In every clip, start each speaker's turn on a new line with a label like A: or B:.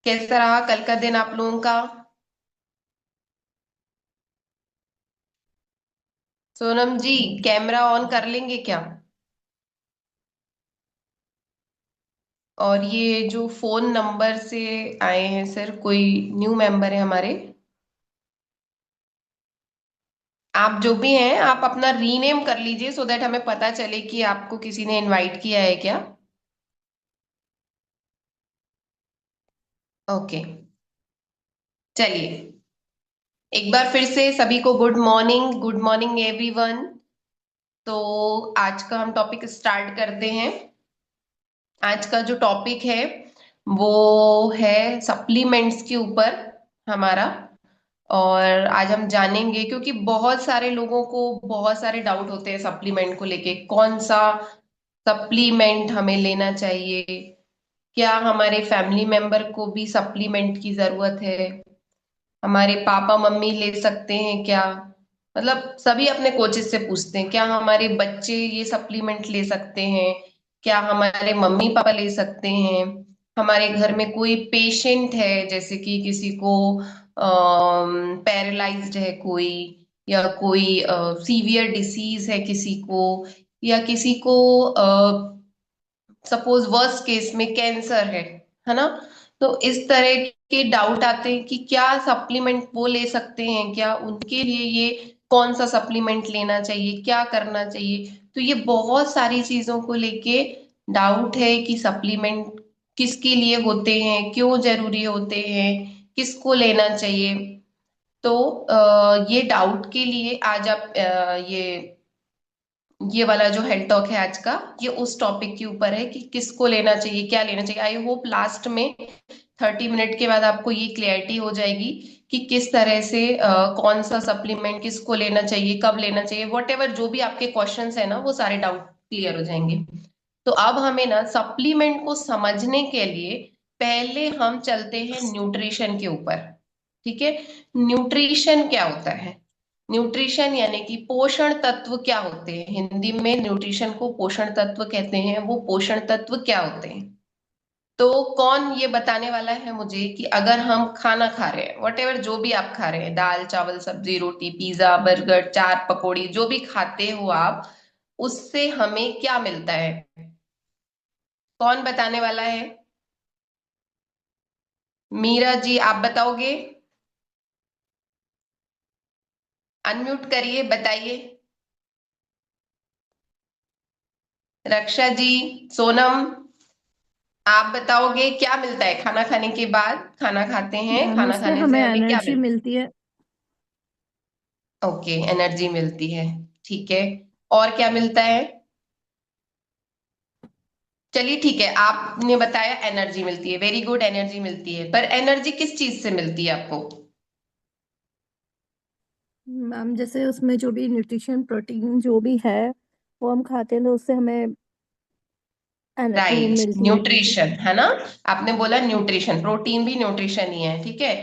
A: कैसा रहा कल का दिन आप लोगों का? सोनम जी, कैमरा ऑन कर लेंगे क्या? और ये जो फोन नंबर से आए हैं सर, कोई न्यू मेंबर है हमारे? आप जो भी हैं, आप अपना रीनेम कर लीजिए सो दैट हमें पता चले कि आपको किसी ने इनवाइट किया है क्या। ओके, चलिए। एक बार फिर से सभी को गुड मॉर्निंग एवरीवन। तो आज का हम टॉपिक स्टार्ट करते हैं। आज का जो टॉपिक है वो है सप्लीमेंट्स के ऊपर हमारा। और आज हम जानेंगे, क्योंकि बहुत सारे लोगों को बहुत सारे डाउट होते हैं सप्लीमेंट को लेके। कौन सा सप्लीमेंट हमें लेना चाहिए? क्या हमारे फैमिली मेंबर को भी सप्लीमेंट की जरूरत है? हमारे पापा मम्मी ले सकते हैं क्या? मतलब सभी अपने कोचेस से पूछते हैं, क्या हमारे बच्चे ये सप्लीमेंट ले सकते हैं? क्या हमारे मम्मी पापा ले सकते हैं? हमारे घर में कोई पेशेंट है, जैसे कि किसी को पैरालाइज्ड है कोई, या कोई सीवियर डिसीज है किसी को, या किसी को सपोज वर्स्ट केस में कैंसर है ना? तो इस तरह के डाउट आते हैं कि क्या सप्लीमेंट वो ले सकते हैं क्या, उनके लिए ये कौन सा सप्लीमेंट लेना चाहिए, क्या करना चाहिए। तो ये बहुत सारी चीजों को लेके डाउट है कि सप्लीमेंट किसके लिए होते हैं, क्यों जरूरी होते हैं, किसको लेना चाहिए। तो ये डाउट के लिए आज आप ये वाला जो हेड टॉक है आज का, ये उस टॉपिक के ऊपर है कि किसको लेना चाहिए, क्या लेना चाहिए। आई होप लास्ट में 30 मिनट के बाद आपको ये क्लियरिटी हो जाएगी कि किस तरह से कौन सा सप्लीमेंट किसको लेना चाहिए, कब लेना चाहिए, वॉट एवर जो भी आपके क्वेश्चंस है ना, वो सारे डाउट क्लियर हो जाएंगे। तो अब हमें ना सप्लीमेंट को समझने के लिए पहले हम चलते हैं न्यूट्रिशन के ऊपर। ठीक है। न्यूट्रिशन क्या होता है? न्यूट्रिशन यानी कि पोषण तत्व क्या होते हैं। हिंदी में न्यूट्रिशन को पोषण तत्व कहते हैं। वो पोषण तत्व क्या होते हैं? तो कौन ये बताने वाला है मुझे कि अगर हम खाना खा रहे हैं, वट एवर जो भी आप खा रहे हैं, दाल चावल सब्जी रोटी पिज्जा बर्गर चाट पकौड़ी, जो भी खाते हो आप, उससे हमें क्या मिलता है? कौन बताने वाला है? मीरा जी, आप बताओगे? अनम्यूट करिए, बताइए। रक्षा जी, सोनम, आप बताओगे क्या मिलता है खाना खाने के बाद? खाना खाते हैं,
B: मैम
A: खाना
B: उससे
A: खाने
B: हमें
A: से हमें क्या
B: एनर्जी
A: मिलता
B: मिलती है।
A: है? ओके, एनर्जी मिलती है। ठीक है। और क्या मिलता है? चलिए ठीक है, आपने बताया एनर्जी मिलती है, वेरी गुड, एनर्जी मिलती है। पर एनर्जी किस चीज से मिलती है आपको?
B: मैम जैसे उसमें जो भी न्यूट्रिशन प्रोटीन जो भी है वो हम खाते हैं तो उससे हमें एनर्जी
A: राइट,
B: मिलती है।
A: न्यूट्रिशन है ना। आपने बोला न्यूट्रिशन, प्रोटीन भी न्यूट्रिशन ही है, ठीक है।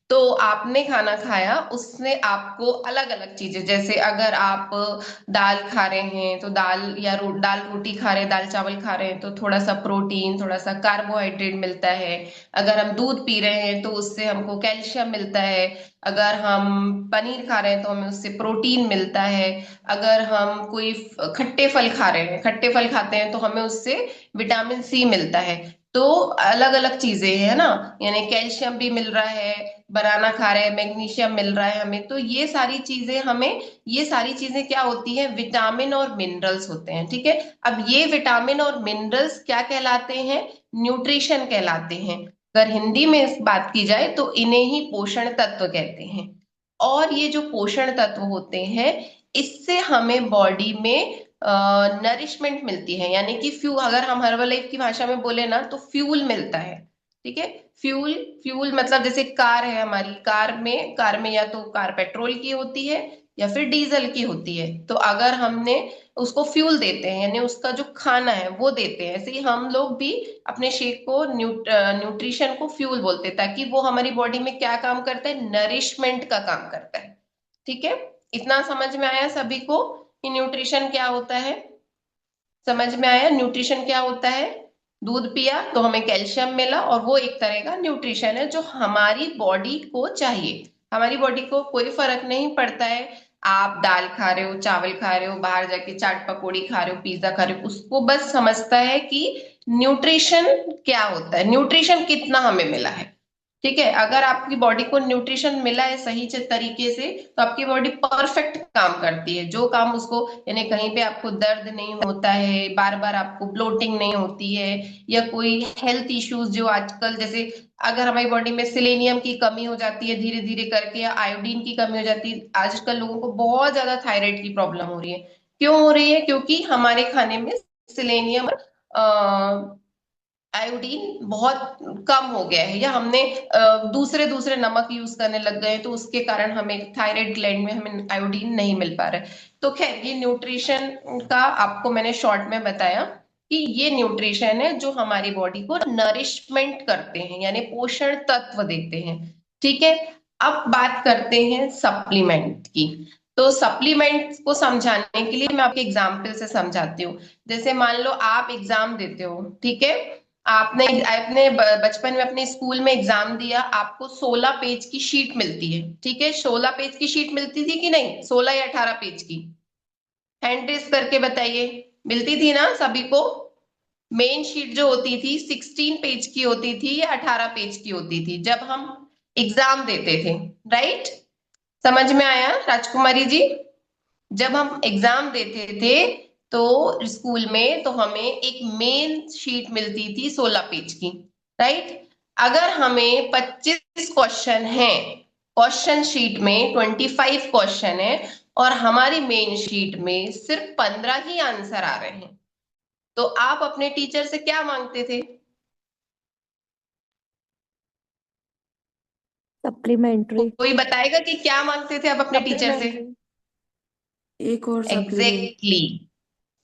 A: तो आपने खाना खाया, उसने आपको अलग अलग चीजें, जैसे अगर आप दाल खा रहे हैं तो दाल या दाल रोटी खा रहे हैं, दाल चावल खा रहे हैं, तो थोड़ा सा प्रोटीन थोड़ा सा कार्बोहाइड्रेट मिलता है। अगर हम दूध पी रहे हैं तो उससे हमको कैल्शियम मिलता है। अगर हम पनीर खा रहे हैं तो हमें उससे प्रोटीन मिलता है। अगर हम कोई खट्टे फल खा रहे हैं, खट्टे फल खाते हैं, तो हमें उससे विटामिन सी मिलता है। तो अलग अलग चीजें है ना, यानी कैल्शियम भी मिल रहा है, बनाना खा रहे हैं मैग्नीशियम मिल रहा है हमें। तो ये सारी चीजें हमें, ये सारी चीजें क्या होती हैं? विटामिन और मिनरल्स होते हैं, ठीक है। अब ये विटामिन और मिनरल्स क्या कहलाते हैं? न्यूट्रिशन कहलाते हैं। अगर हिंदी में इस बात की जाए तो इन्हें ही पोषण तत्व कहते हैं। और ये जो पोषण तत्व होते हैं, इससे हमें बॉडी में नरिशमेंट मिलती है, यानी कि फ्यूल। अगर हम हर्बलाइफ की भाषा में बोले ना, तो फ्यूल मिलता है। ठीक है। फ्यूल, फ्यूल मतलब जैसे कार है हमारी, कार में या तो कार पेट्रोल की होती है या फिर डीजल की होती है। तो अगर हमने उसको फ्यूल देते हैं, यानी उसका जो खाना है वो देते हैं, ऐसे ही हम लोग भी अपने शेक को न्यूट्रिशन को फ्यूल बोलते हैं, ताकि वो हमारी बॉडी में क्या काम करता है? नरिशमेंट का काम करता है। ठीक है। इतना समझ में आया सभी को कि न्यूट्रिशन क्या होता है? समझ में आया न्यूट्रिशन क्या होता है? दूध पिया तो हमें कैल्शियम मिला, और वो एक तरह का न्यूट्रिशन है जो हमारी बॉडी को चाहिए। हमारी बॉडी को कोई फर्क नहीं पड़ता है, आप दाल खा रहे हो, चावल खा रहे हो, बाहर जाके चाट पकौड़ी खा रहे हो, पिज्जा खा रहे हो, उसको बस समझता है कि न्यूट्रिशन क्या होता है, न्यूट्रिशन कितना हमें मिला है। ठीक है, अगर आपकी बॉडी को न्यूट्रिशन मिला है सही तरीके से, तो आपकी बॉडी परफेक्ट काम करती है, जो काम उसको, यानी कहीं पे आपको दर्द नहीं होता है, बार बार आपको ब्लोटिंग नहीं होती है, या कोई हेल्थ इश्यूज जो आजकल, जैसे अगर हमारी बॉडी में सिलेनियम की कमी हो जाती है धीरे धीरे करके, या आयोडीन की कमी हो जाती है, आजकल लोगों को बहुत ज्यादा थायराइड की प्रॉब्लम हो रही है। क्यों हो रही है? क्योंकि हमारे खाने में सिलेनियम, आयोडीन बहुत कम हो गया है, या हमने दूसरे दूसरे नमक यूज करने लग गए हैं, तो उसके कारण हमें थायराइड ग्लैंड में हमें आयोडीन नहीं मिल पा रहा है। तो खैर, ये न्यूट्रिशन का आपको मैंने शॉर्ट में बताया कि ये न्यूट्रिशन है जो हमारी बॉडी को नरिशमेंट करते हैं, यानी पोषण तत्व देते हैं। ठीक है, अब बात करते हैं सप्लीमेंट की। तो सप्लीमेंट को समझाने के लिए मैं आपके एग्जाम्पल से समझाती हूँ। जैसे मान लो आप एग्जाम देते हो, ठीक है, आपने अपने बचपन में अपने स्कूल में एग्जाम दिया, आपको 16 पेज की शीट मिलती है, ठीक है, 16 पेज की शीट मिलती थी कि नहीं, 16 या 18 पेज की? हैंड रेस करके बताइए, मिलती थी ना सभी को? मेन शीट जो होती थी 16 पेज की होती थी या 18 पेज की होती थी जब हम एग्जाम देते थे? राइट? समझ में आया राजकुमारी जी? जब हम एग्जाम देते थे तो स्कूल में, तो हमें एक मेन शीट मिलती थी 16 पेज की। राइट? अगर हमें 25 क्वेश्चन है, क्वेश्चन शीट में 25 क्वेश्चन है, और हमारी मेन शीट में सिर्फ 15 ही आंसर आ रहे हैं, तो आप अपने टीचर से क्या मांगते थे?
B: सप्लीमेंट्री।
A: कोई बताएगा कि क्या मांगते थे आप अपने टीचर से?
B: सप्लीमेंट्री।
C: एक और सप्लीमेंट।
A: एग्जैक्टली,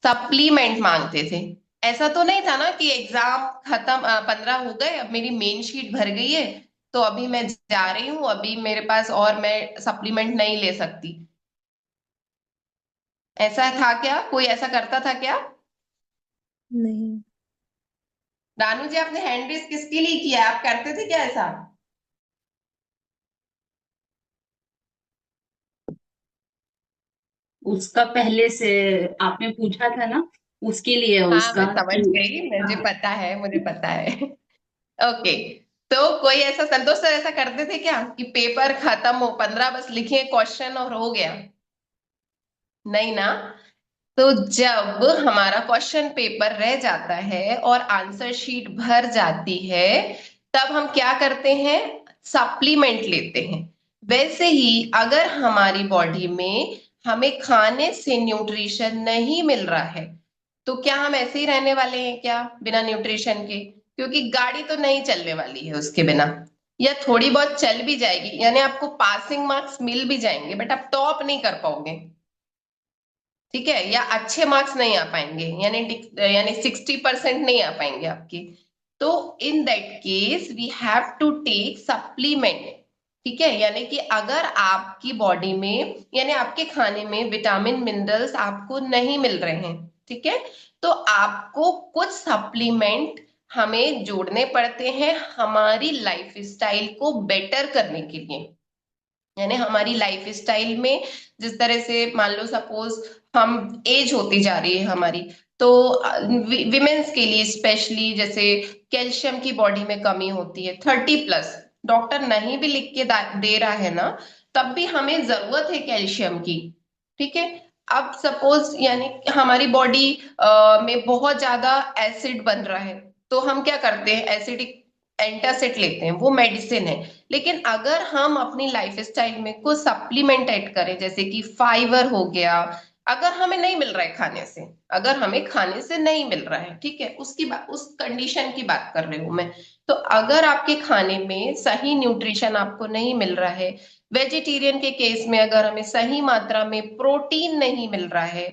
A: सप्लीमेंट मांगते थे। ऐसा तो नहीं था ना कि एग्जाम खत्म, 15 हो गए, अब मेरी मेन शीट भर गई है, तो अभी मैं जा रही हूँ, अभी मेरे पास और मैं सप्लीमेंट नहीं ले सकती। ऐसा था क्या? कोई ऐसा करता था क्या?
B: नहीं।
A: रानू जी, आपने हैंड रेस किसके लिए किया? आप करते थे क्या ऐसा?
C: उसका पहले से आपने पूछा था ना, उसके लिए है
A: हाँ,
C: उसका
A: मैं समझ
C: कि
A: गई, मुझे
C: हाँ।
A: पता है, मुझे पता है। ओके। तो कोई ऐसा, संतोष सर ऐसा करते थे क्या कि पेपर खत्म हो, 15 बस लिखे क्वेश्चन और हो गया? नहीं ना। तो जब हमारा क्वेश्चन पेपर रह जाता है और आंसर शीट भर जाती है, तब हम क्या करते हैं? सप्लीमेंट लेते हैं। वैसे ही अगर हमारी बॉडी में हमें खाने से न्यूट्रिशन नहीं मिल रहा है, तो क्या हम ऐसे ही रहने वाले हैं क्या बिना न्यूट्रिशन के? क्योंकि गाड़ी तो नहीं चलने वाली है उसके बिना, या थोड़ी बहुत चल भी जाएगी, यानी आपको पासिंग मार्क्स मिल भी जाएंगे, बट आप टॉप नहीं कर पाओगे। ठीक है, या अच्छे मार्क्स नहीं आ पाएंगे, यानी 60% नहीं आ पाएंगे आपके। तो in that case we have to take supplement. ठीक है, यानी कि अगर आपकी बॉडी में, यानी आपके खाने में विटामिन मिनरल्स आपको नहीं मिल रहे हैं, ठीक है, तो आपको कुछ सप्लीमेंट हमें जोड़ने पड़ते हैं हमारी लाइफ स्टाइल को बेटर करने के लिए। यानी हमारी लाइफ स्टाइल में, जिस तरह से मान लो सपोज हम एज होती जा रही है हमारी, तो विमेन्स के लिए स्पेशली, जैसे कैल्शियम की बॉडी में कमी होती है 30+, डॉक्टर नहीं भी लिख के दे रहा है ना, तब भी हमें जरूरत है कैल्शियम की। ठीक है, अब सपोज यानी हमारी बॉडी में बहुत ज्यादा एसिड बन रहा है, तो हम क्या करते हैं? एसिडिक एंटासिड लेते हैं, वो मेडिसिन है। लेकिन अगर हम अपनी लाइफ स्टाइल में कुछ सप्लीमेंट ऐड करें, जैसे कि फाइबर हो गया, अगर हमें नहीं मिल रहा है खाने से, अगर हमें खाने से नहीं मिल रहा है, ठीक है, उसकी बात, उस कंडीशन की बात कर रही हूं मैं। तो अगर आपके खाने में सही न्यूट्रिशन आपको नहीं मिल रहा है, वेजिटेरियन के केस में अगर हमें सही मात्रा में प्रोटीन नहीं मिल रहा है,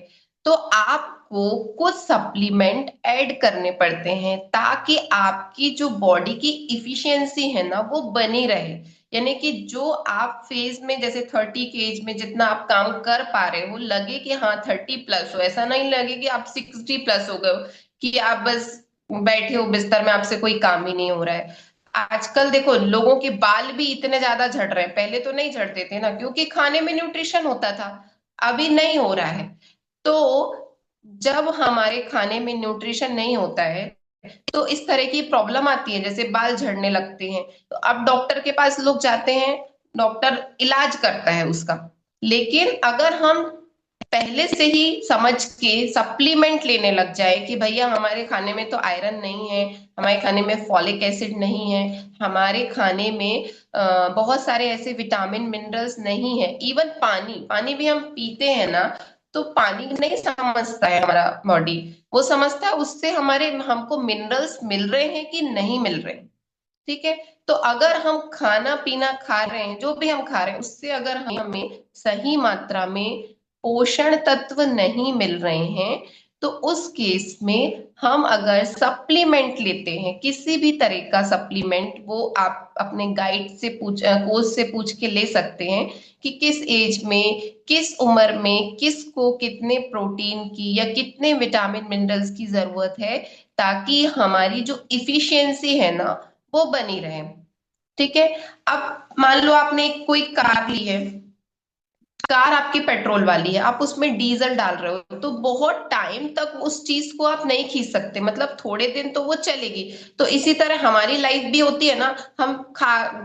A: तो आपको कुछ सप्लीमेंट ऐड करने पड़ते हैं, ताकि आपकी जो बॉडी की इफिशियंसी है ना, वो बनी रहे। यानी कि जो आप फेज में, जैसे 30 के एज में जितना आप काम कर पा रहे हो, लगे कि हाँ 30+ हो, ऐसा नहीं लगे कि आप 60+ हो गए हो, कि आप बस बैठे हो बिस्तर में, आपसे कोई काम ही नहीं हो रहा है। आजकल देखो लोगों के बाल भी इतने ज्यादा झड़ रहे हैं, पहले तो नहीं झड़ते थे ना, क्योंकि खाने में न्यूट्रिशन होता था। अभी नहीं हो रहा है। तो जब हमारे खाने में न्यूट्रिशन नहीं होता है तो इस तरह की प्रॉब्लम आती है, जैसे बाल झड़ने लगते हैं। तो अब डॉक्टर के पास लोग जाते हैं, डॉक्टर इलाज करता है उसका। लेकिन अगर हम पहले से ही समझ के सप्लीमेंट लेने लग जाए कि भैया हमारे खाने में तो आयरन नहीं है, हमारे खाने में फॉलिक एसिड नहीं है, हमारे खाने में बहुत सारे ऐसे विटामिन मिनरल्स नहीं है, इवन पानी पानी भी हम पीते हैं ना, तो पानी नहीं समझता है हमारा बॉडी, वो समझता है उससे हमारे हमको मिनरल्स मिल रहे हैं कि नहीं मिल रहे हैं। ठीक है। तो अगर हम खाना पीना खा रहे हैं, जो भी हम खा रहे हैं, उससे अगर हमें सही मात्रा में पोषण तत्व नहीं मिल रहे हैं, तो उस केस में हम अगर सप्लीमेंट लेते हैं, किसी भी तरह का सप्लीमेंट, वो आप अपने गाइड से कोच से पूछ के ले सकते हैं कि किस एज में, किस उम्र में, किसको कितने प्रोटीन की या कितने विटामिन मिनरल्स की जरूरत है, ताकि हमारी जो इफिशियंसी है ना, वो बनी रहे। ठीक है। अब मान लो आपने कोई कार ली है, कार आपकी पेट्रोल वाली है, आप उसमें डीजल डाल रहे हो, तो बहुत टाइम तक उस चीज को आप नहीं खींच सकते, मतलब थोड़े दिन तो वो चलेगी। तो इसी तरह हमारी लाइफ भी होती है ना, हम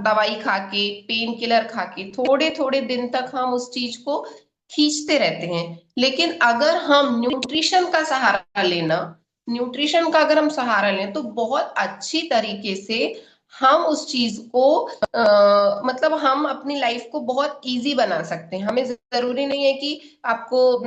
A: दवाई खा के, पेन किलर खा के थोड़े थोड़े दिन तक हम उस चीज को खींचते रहते हैं। लेकिन अगर हम न्यूट्रिशन का सहारा लेना, न्यूट्रिशन का अगर हम सहारा लें, तो बहुत अच्छी तरीके से हम उस चीज को मतलब हम अपनी लाइफ को बहुत इजी बना सकते हैं। हमें जरूरी नहीं है कि आपको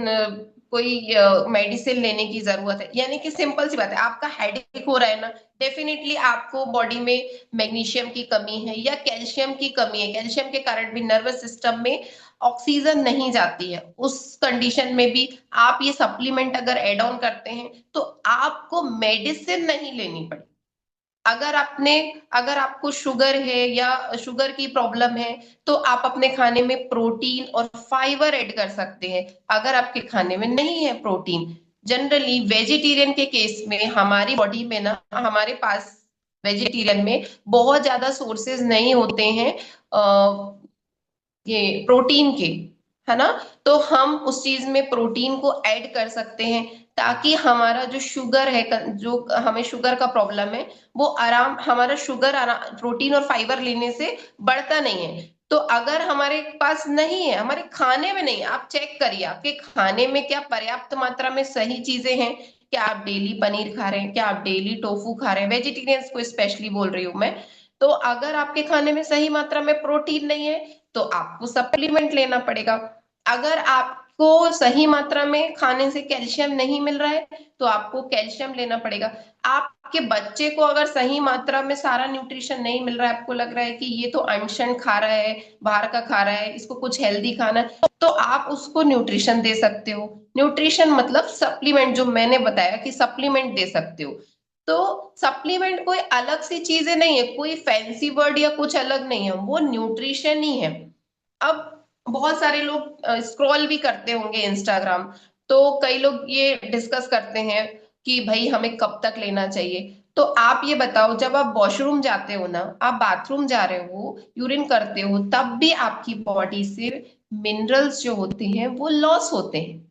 A: कोई मेडिसिन लेने की जरूरत है। यानी कि सिंपल सी बात है, आपका हेडेक हो रहा है ना, डेफिनेटली आपको बॉडी में मैग्नीशियम की कमी है या कैल्शियम की कमी है। कैल्शियम के कारण भी नर्वस सिस्टम में ऑक्सीजन नहीं जाती है, उस कंडीशन में भी आप ये सप्लीमेंट अगर एड ऑन करते हैं, तो आपको मेडिसिन नहीं लेनी पड़ेगी। अगर आपने अगर आपको शुगर है या शुगर की प्रॉब्लम है, तो आप अपने खाने में प्रोटीन और फाइबर ऐड कर सकते हैं। अगर आपके खाने में नहीं है प्रोटीन, जनरली वेजिटेरियन के केस में हमारी बॉडी में ना, हमारे पास वेजिटेरियन में बहुत ज्यादा सोर्सेज नहीं होते हैं ये प्रोटीन के, है ना। तो हम उस चीज में प्रोटीन को ऐड कर सकते हैं, ताकि हमारा जो शुगर है, जो हमें शुगर का प्रॉब्लम है, वो आराम, हमारा शुगर आराम प्रोटीन और फाइबर लेने से बढ़ता नहीं है। तो अगर हमारे पास नहीं है, हमारे खाने में नहीं है, आप चेक करिए आपके खाने में क्या पर्याप्त मात्रा में सही चीजें हैं। क्या आप डेली पनीर खा रहे हैं, क्या आप डेली टोफू खा रहे हैं, वेजिटेरियंस को स्पेशली बोल रही हूँ मैं। तो अगर आपके खाने में सही मात्रा में प्रोटीन नहीं है, तो आपको सप्लीमेंट लेना पड़ेगा। अगर आपको सही मात्रा में खाने से कैल्शियम नहीं मिल रहा है, तो आपको कैल्शियम लेना पड़ेगा। आपके बच्चे को अगर सही मात्रा में सारा न्यूट्रिशन नहीं मिल रहा है, आपको लग रहा है कि ये तो अनशन खा रहा है, बाहर का खा रहा है, इसको कुछ हेल्दी खाना है, तो आप उसको न्यूट्रिशन दे सकते हो। न्यूट्रिशन मतलब सप्लीमेंट, जो मैंने बताया कि सप्लीमेंट दे सकते हो। तो सप्लीमेंट कोई अलग सी चीजें नहीं है, कोई फैंसी वर्ड या कुछ अलग नहीं है, वो न्यूट्रिशन ही है। अब बहुत सारे लोग स्क्रॉल भी करते होंगे इंस्टाग्राम, तो कई लोग ये डिस्कस करते हैं कि भाई हमें कब तक लेना चाहिए। तो आप ये बताओ, जब आप वॉशरूम जाते हो ना, आप बाथरूम जा रहे हो, यूरिन करते हो, तब भी आपकी बॉडी से मिनरल्स जो होते हैं वो लॉस होते हैं,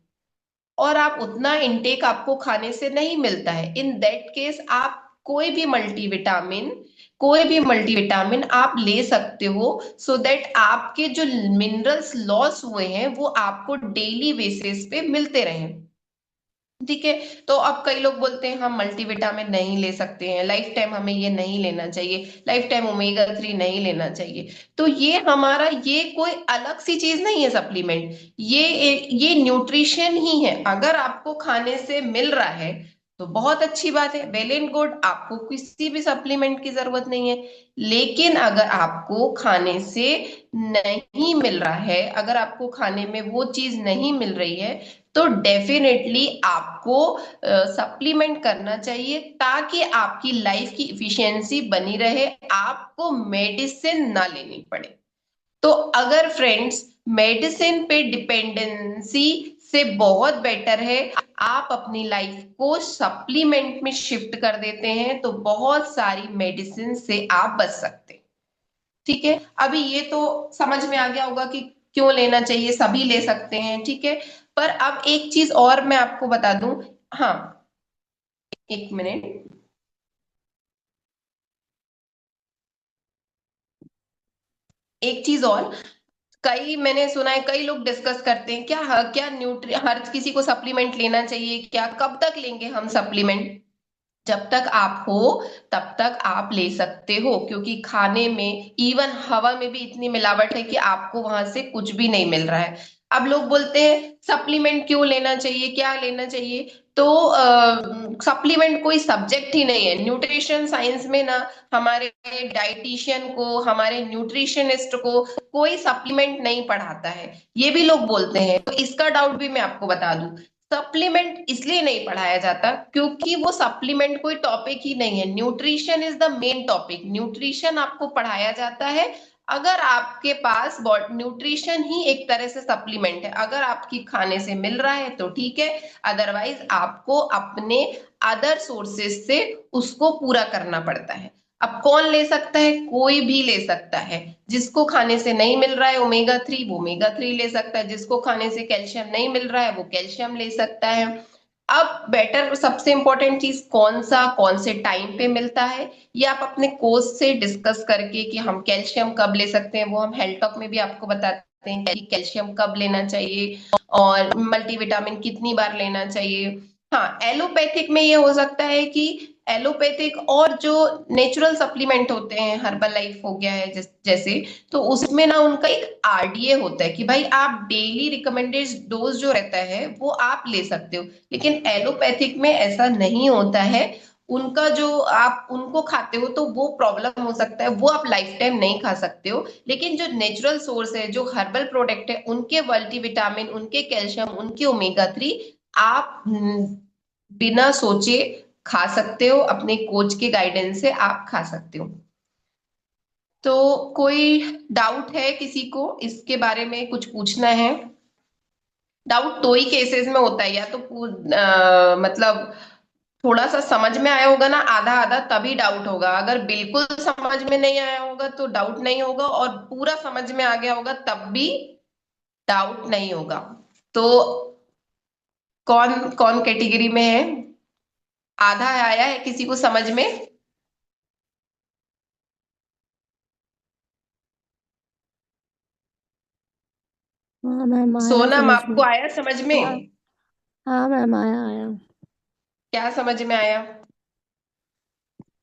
A: और आप उतना इनटेक आपको खाने से नहीं मिलता है। इन दैट केस आप कोई भी मल्टीविटामिन आप ले सकते हो, सो दैट आपके जो मिनरल्स लॉस हुए हैं वो आपको डेली बेसिस पे मिलते रहें। ठीक है। तो अब कई लोग बोलते हैं हम मल्टीविटामिन नहीं ले सकते हैं, लाइफ टाइम हमें ये नहीं लेना चाहिए, लाइफ टाइम ओमेगा 3 नहीं लेना चाहिए। तो ये कोई अलग सी चीज नहीं है सप्लीमेंट, ये न्यूट्रिशन ही है। अगर आपको खाने से मिल रहा है तो बहुत अच्छी बात है, वेल एंड गुड, आपको किसी भी सप्लीमेंट की जरूरत नहीं है। लेकिन अगर आपको खाने से नहीं मिल रहा है, अगर आपको खाने में वो चीज नहीं मिल रही है, तो डेफिनेटली आपको सप्लीमेंट करना चाहिए, ताकि आपकी लाइफ की इफिशियंसी बनी रहे, आपको मेडिसिन ना लेनी पड़े। तो अगर फ्रेंड्स मेडिसिन पे डिपेंडेंसी से बहुत बेटर है आप अपनी लाइफ को सप्लीमेंट में शिफ्ट कर देते हैं, तो बहुत सारी मेडिसिन से आप बच सकते हैं। ठीक है, अभी ये तो समझ में आ गया होगा कि क्यों लेना चाहिए, सभी ले सकते हैं, ठीक है। पर अब एक चीज और मैं आपको बता दूं। हाँ, एक मिनट। एक चीज और, कई मैंने सुना है कई लोग डिस्कस करते हैं क्या क्या न्यूट्री हर किसी को सप्लीमेंट लेना चाहिए क्या, कब तक लेंगे हम सप्लीमेंट। जब तक आप हो तब तक आप ले सकते हो, क्योंकि खाने में इवन हवा में भी इतनी मिलावट है कि आपको वहां से कुछ भी नहीं मिल रहा है। अब लोग बोलते हैं सप्लीमेंट क्यों लेना चाहिए, क्या लेना चाहिए। तो सप्लीमेंट कोई सब्जेक्ट ही नहीं है न्यूट्रिशन साइंस में ना। हमारे डाइटिशियन को, हमारे न्यूट्रिशनिस्ट को कोई सप्लीमेंट नहीं पढ़ाता है, ये भी लोग बोलते हैं। तो इसका डाउट भी मैं आपको बता दूं, सप्लीमेंट इसलिए नहीं पढ़ाया जाता क्योंकि वो सप्लीमेंट कोई टॉपिक ही नहीं है। Nutrition is the main topic, nutrition आपको पढ़ाया जाता है। अगर आपके पास न्यूट्रिशन ही एक तरह से सप्लीमेंट है, अगर आपकी खाने से मिल रहा है तो ठीक है, अदरवाइज आपको अपने अदर सोर्सेस से उसको पूरा करना पड़ता है। अब कौन ले सकता है, कोई भी ले सकता है। जिसको खाने से नहीं मिल रहा है ओमेगा 3, वो ओमेगा 3 ले सकता है। जिसको खाने से कैल्शियम नहीं मिल रहा है वो कैल्शियम ले सकता है। अब बेटर सबसे इंपॉर्टेंट चीज कौन सा, कौन से टाइम पे मिलता है, ये आप अपने कोच से डिस्कस करके कि हम कैल्शियम कब ले सकते हैं, वो हम हेल्थ टॉक में भी आपको बताते हैं कि कैल्शियम कब लेना चाहिए और मल्टीविटामिन कितनी बार लेना चाहिए। हाँ, एलोपैथिक में ये हो सकता है कि एलोपैथिक और जो नेचुरल सप्लीमेंट होते हैं, हर्बल लाइफ हो गया है जैसे, तो उसमें ना उनका एक आरडीए होता है कि भाई आप डेली रिकमेंडेड डोज जो रहता है वो आप ले सकते हो। लेकिन एलोपैथिक में ऐसा नहीं होता है। उनका जो आप उनको खाते हो तो वो प्रॉब्लम हो सकता है, वो आप लाइफ टाइम नहीं खा सकते हो। लेकिन जो नेचुरल सोर्स है, जो हर्बल प्रोडक्ट है, उनके मल्टीविटामिन, उनके कैल्शियम, उनके ओमेगा 3 आप बिना सोचे खा सकते हो, अपने कोच के गाइडेंस से आप खा सकते हो। तो कोई डाउट है किसी को इसके बारे में, कुछ पूछना है। डाउट दो ही केसेस में होता है, या तो मतलब थोड़ा सा समझ में आया होगा ना, आधा आधा, तभी डाउट होगा। अगर बिल्कुल समझ में नहीं आया होगा तो डाउट नहीं होगा, और पूरा समझ में आ गया होगा तब भी डाउट नहीं होगा। तो कौन कौन कैटेगरी में है, आधा आया है किसी को समझ में।
B: हाँ मैम, आया
A: सोनम,
B: समझ में।
A: आपको आया समझ में।
B: हाँ। हाँ मैम, आया आया।
A: क्या समझ में आया।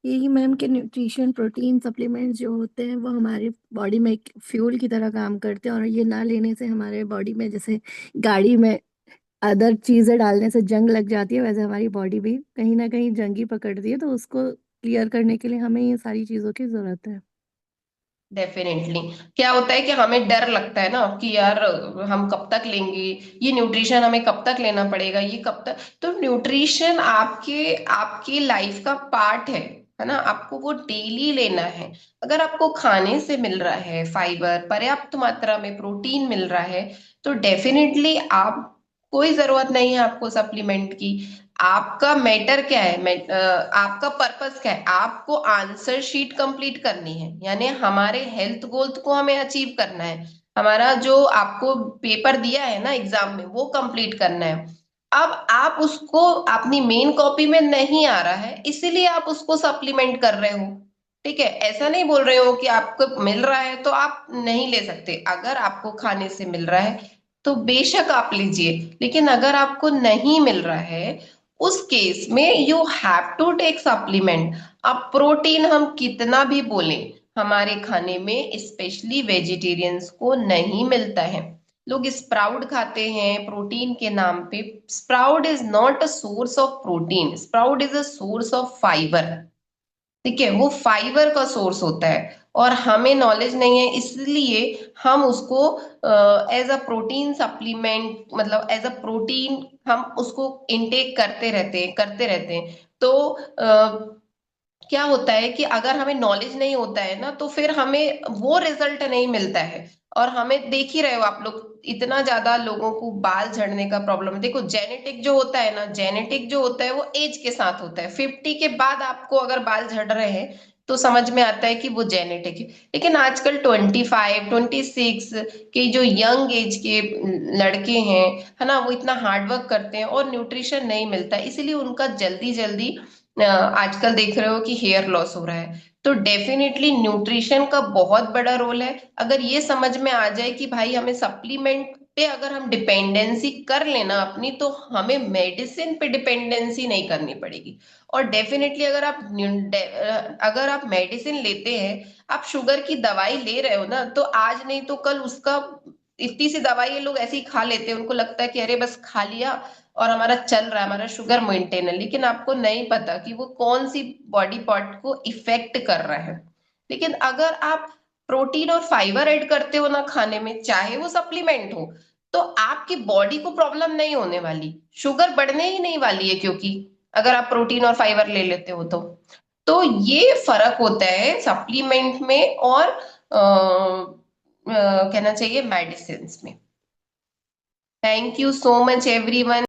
B: यही मैम कि न्यूट्रिशन प्रोटीन सप्लीमेंट्स जो होते हैं वो हमारे बॉडी में एक फ्यूल की तरह काम करते हैं, और ये ना लेने से हमारे बॉडी में, जैसे गाड़ी में अदर चीजें डालने से जंग लग जाती है, वैसे हमारी बॉडी भी कहीं ना कहीं जंग ही पकड़ती है। तो उसको क्लियर करने के लिए हमें ये सारी चीजों की जरूरत है।
A: डेफिनेटली। क्या होता है कि हमें डर लगता है ना कि यार हम कब तक लेंगे, ये न्यूट्रिशन हमें कब तक लेना पड़ेगा, ये कब तक। तो न्यूट्रिशन आपके आपकी लाइफ का पार्ट है ना, आपको वो डेली लेना है। अगर आपको खाने से मिल रहा है फाइबर, पर्याप्त मात्रा में प्रोटीन मिल रहा है, तो डेफिनेटली आप, कोई जरूरत नहीं है आपको सप्लीमेंट की। आपका मैटर क्या है, आपका पर्पस क्या है, आपको आंसर शीट कंप्लीट करनी है, यानी हमारे हेल्थ गोल्स को हमें अचीव करना है। हमारा जो आपको पेपर दिया है ना एग्जाम में, वो कंप्लीट करना है। अब आप उसको अपनी मेन कॉपी में नहीं आ रहा है, इसीलिए आप उसको सप्लीमेंट कर रहे हो। ठीक है, ऐसा नहीं बोल रहे हो कि आपको मिल रहा है तो आप नहीं ले सकते। अगर आपको खाने से मिल रहा है तो बेशक आप लीजिए, लेकिन अगर आपको नहीं मिल रहा है उस केस में you have to take supplement. अब प्रोटीन हम कितना भी बोलें, हमारे खाने में स्पेशली वेजिटेरियंस को नहीं मिलता है। लोग स्प्राउट खाते हैं प्रोटीन के नाम पे। Sprout is not a source of protein, sprout is a source of fibre. ठीक है, वो फाइबर का सोर्स होता है, और हमें नॉलेज नहीं है, इसलिए हम उसको एज अ प्रोटीन सप्लीमेंट, मतलब एज अ प्रोटीन हम उसको इनटेक करते रहते हैं, करते रहते हैं। तो क्या होता है कि अगर हमें नॉलेज नहीं होता है ना, तो फिर हमें वो रिजल्ट नहीं मिलता है। और हमें देख ही रहे हो आप लोग, इतना ज्यादा लोगों को बाल झड़ने का प्रॉब्लम है। देखो, जेनेटिक जो होता है ना, जेनेटिक जो होता है वो एज के साथ होता है। 50 के बाद आपको अगर बाल झड़ रहे हैं तो समझ में आता है कि वो जेनेटिक है। लेकिन आजकल 25 26 के जो यंग एज के लड़के हैं, है ना, वो इतना हार्डवर्क करते हैं और न्यूट्रिशन नहीं मिलता है, इसीलिए उनका जल्दी जल्दी आजकल देख रहे हो कि हेयर लॉस हो रहा है। तो डेफिनेटली न्यूट्रिशन का बहुत बड़ा रोल है। अगर ये समझ में आ जाए कि भाई हमें सप्लीमेंट पे अगर हम डिपेंडेंसी कर लेना अपनी, तो हमें मेडिसिन पे डिपेंडेंसी नहीं करनी पड़ेगी। और डेफिनेटली अगर आप मेडिसिन लेते हैं, आप शुगर की दवाई ले रहे हो ना, तो आज नहीं तो कल उसका, इतनी सी दवाई ये लोग ऐसे ही खा लेते हैं, उनको लगता है कि अरे बस खा लिया और हमारा चल रहा है, हमारा शुगर मेंटेन है। लेकिन आपको नहीं पता कि वो कौन सी बॉडी पार्ट को इफेक्ट कर रहा है। लेकिन अगर आप प्रोटीन और फाइबर ऐड करते हो ना खाने में, चाहे वो सप्लीमेंट हो, तो आपकी बॉडी को प्रॉब्लम नहीं होने वाली, शुगर बढ़ने ही नहीं वाली है, क्योंकि अगर आप प्रोटीन और फाइबर ले लेते हो तो ये फर्क होता है सप्लीमेंट में और कहना चाहिए मेडिसिन में। Thank you so much everyone.